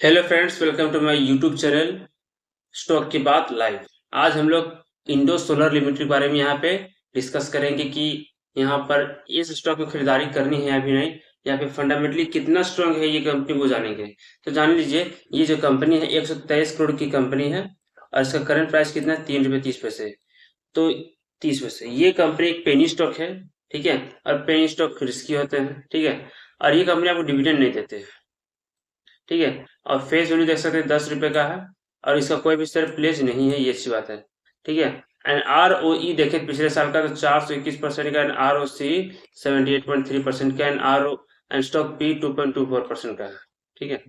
Hello friends, welcome to my YouTube channel stock की बात live. आज हम लोग इंडो सोलर लिमिटेड के बारे में यहाँ पे डिस्कस करेंगे कि यहाँ पर इस स्टॉक में खरीदारी करनी है या भी नहीं, या फिर फंडामेंटली कितना स्ट्रांग है ये कंपनी, वो जानेंगे। तो जान लीजिए, ये जो कंपनी है 123 करोड़ की कंपनी है और इसका करंट प्राइस कितना है, 3 रुपये 30 पैसे। तो 30 पैसे, ये कंपनी एक पेनी स्टॉक है। ठीक है, और पेनी स्टॉक रिस्की होते हैं। ठीक है, और ये कंपनी आपको डिविडेंड नहीं देते। ठीक है, और फेस वैल्यू देख सकते हैं 10 रुपए का है, और इसका कोई भी शेयर प्लेज नहीं है, ये अच्छी बात है। ठीक है, एंड आर ओ ई देखें पिछले साल का तो 421% का, एंड आर ओ सी 78.3% का, and R O and stock P 2.24% का है। ठीक है,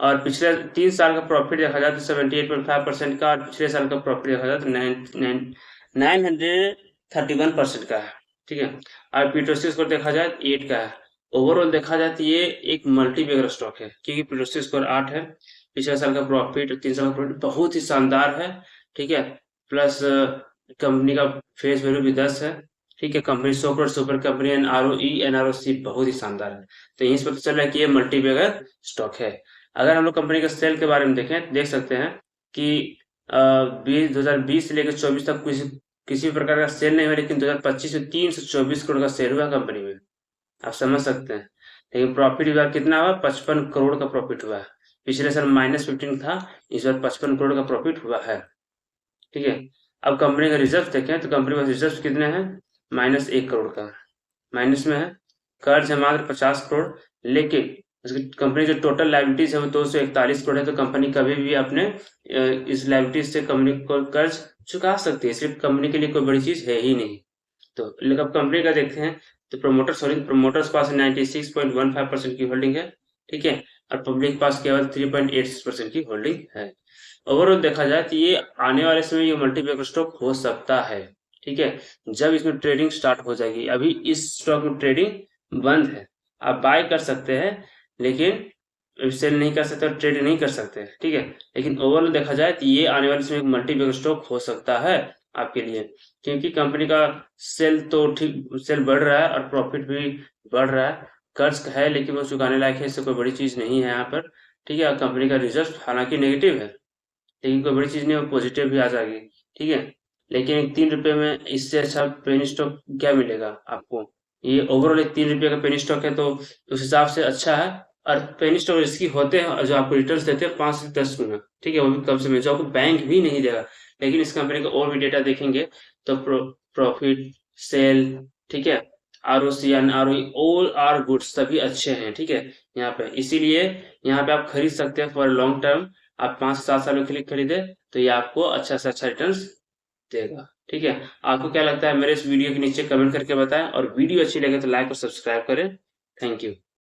और पिछले 3 साल का प्रॉफिट देखा जाए तो 78.5% का, और पिछले साल का प्रॉफिट देखा जाए तो 931% का है। ठीक है, और पीटोसी स्कोर देखा जाए तो 8 का है। ओवरऑल देखा जाए तो ये एक मल्टी बैगर स्टॉक है, क्योंकि पीटोसी स्कोर 8 है, पिछले साल का प्रॉफिट 3 साल का प्रॉफिट बहुत ही शानदार है। ठीक है, प्लस कंपनी का फेस वैल्यू भी 10 है। ठीक है, company 100 crore super company, and R O E and R O C बहुत ही शानदार है। तो यहीं से पता चल रहा है कि ये मल्टी बैगर स्टॉक है। अगर हम लोग कंपनी के सेल के बारे में देखें, देख सकते हैं कि 2020 से लेकर 24 तक किसी भी प्रकार का सेल नहीं हुआ, लेकिन 2025 में 324 करोड़ का सेल हुआ कंपनी में। आप समझ सकते हैं। लेकिन प्रॉफिट इस बार कितना हुआ, 55 करोड़ का प्रॉफिट हुआ है। पिछले साल -15 था, इस बार 55 करोड़ का प्रॉफिट हुआ है। ठीक है, अब कंपनी का रिजर्व देखें तो कंपनी के रिजर्व कितने हैं, -1 करोड़ का माइनस में है। कर्ज है मात्र 50 करोड़, लेकिन उसकी कंपनी जो टोटल लाइबिलिटीज है वो 241 करोड़ है। तो कंपनी कभी भी अपने इस लाइबिलिटीज से कंपनी को कर्ज चुका सकती है, सिर्फ कंपनी के लिए कोई बड़ी चीज है ही नहीं। तो लेकिन अब कंपनी का देखते हैं, तो प्रोमोटर्स पास 96.15% की होल्डिंग है। ठीक है, और पब्लिक पास केवल 3.86% की होल्डिंग है। ओवरऑल देखा जाए तो ये आने वाले समय ये मल्टीबैगर स्टॉक हो सकता है। ठीक है, जब इसमें ट्रेडिंग स्टार्ट हो जाएगी। अभी इस स्टॉक में ट्रेडिंग बंद है। आप बाय कर सकते हैं, लेकिन सेल नहीं कर सकते और ट्रेड नहीं कर सकते। ठीक है, लेकिन ओवरऑल देखा जाए तो ये आने वाले समय एक मल्टीबैगर स्टॉक हो सकता है आपके लिए, क्योंकि कंपनी का सेल तो ठीक, सेल बढ़ रहा है और प्रॉफिट भी बढ़ रहा है। कर्ज है लेकिन वो चुकाने लायक है, इससे कोई बड़ी चीज नहीं है यहाँ पर। ठीक है, और कंपनी का रिजल्ट हालांकि नेगेटिव है, लेकिन कोई बड़ी चीज नहीं, वो पॉजिटिव भी आ जाएगी। ठीक है, लेकिन 3 रुपए में इससे अच्छा पेनी स्टॉक क्या मिलेगा आपको। ये ओवरऑल एक 3 रुपए का पेनी स्टॉक है, तो उस हिसाब से अच्छा है। और पेनी स्टॉक रिस्की होते हैं, और जो आपको रिटर्न देते हैं 5 से 10 गुना। ठीक है, वो भी कम से कम, जो आपको बैंक भी नहीं देगा। लेकिन इस कंपनी का और भी डेटा देखेंगे तो प्रॉफिट, सेल, ठीक है, R O C and R all are goods सभी अच्छे हैं। ठीक है, यहाँ पे इसीलिए यहाँ पे आप खरीद सकते हैं फॉर लॉन्ग टर्म। आप 5 से 7 सालों के लिए खरीदे तो ये आपको अच्छा से अच्छा रिटर्न देगा। ठीक है, आपको क्या लगता है मेरे इस वीडियो के नीचे कमेंट करके बताएं, और वीडियो अच्छी लगे तो लाइक और सब्सक्राइब करें। Thank you.